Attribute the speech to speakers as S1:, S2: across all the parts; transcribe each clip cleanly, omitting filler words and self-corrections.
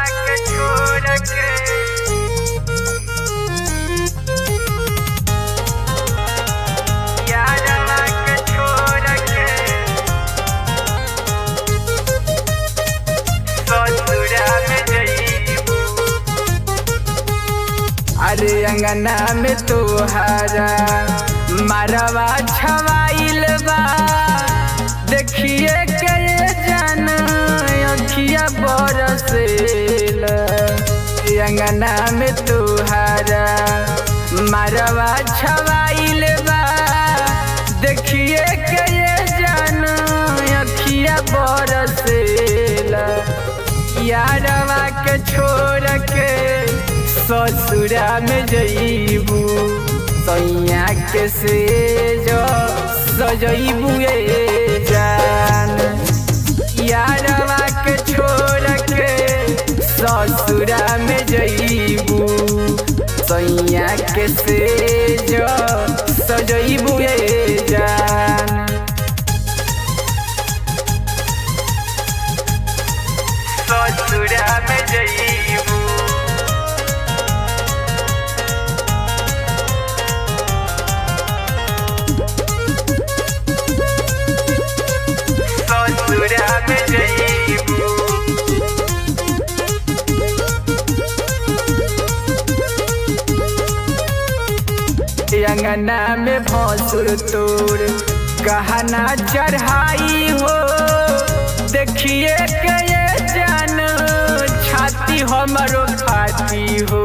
S1: के छोड़ के यारवा के छोड़ के ससुरा में जइबू। अरे अंगना में तोहारा मारवा छवाइल बा, देखिए के जान अखिया बरसेल। अंगना में तोहारा मारवा छवाइल बा, देखिए के जान अखिया बरसेल। यारवा के छोड़ के ससुरा में जइबू, सैया के से जो सजइबू ए जान। यारवा के छोड़ के ससुरा में जइबू, सैया के से जो सजइबू ए जान। ससुरा में जइबू ससुरा में जइबू। अंगना में भसुर तोर गहना चढ़ाई हो, देखिए के ये जान छाती हमरो फाटी हो।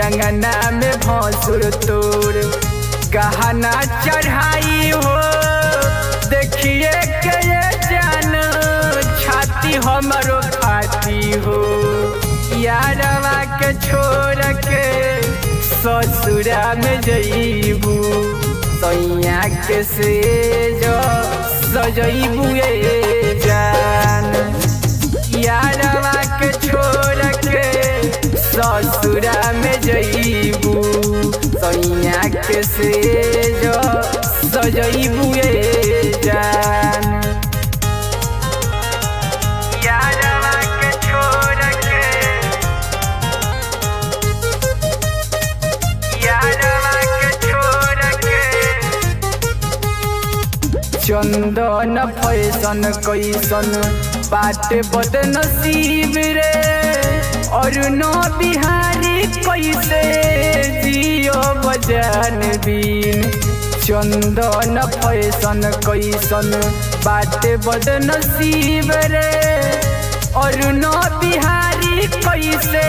S1: अंगना में भसुर तोर गहना चढ़ाई हो, देखिए के ये जान छाती हमरो फाटी हो। यारवा के छोड़ के ससुरा में जइबू, सैया के से जो सजइबू ए जान। यारवा के छोड़ के ससुरा में जइबू, सैया के से जो सजइबू ए जान। यारवा के छोड़ के यारवा के छोड़ के चंदन फैशन कैसन बाटे बदनसीब रे, और नो बिहारी कैसे जियो बजान बिन। चंदन फैशन कैसन बाटे बदनसीब रे, और नो बिहारी कैसे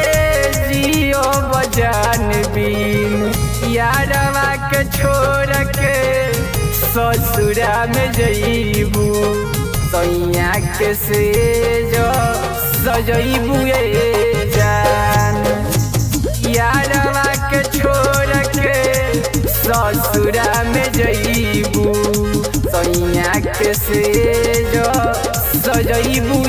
S1: जियो बजान बिन। यारवा के छोड़ के ससुरा में जइबू, सैया के से जो सजइबू ए जान। यारवा के छोड़ के ससुरा में जइबू, सैया के से जो सजइबू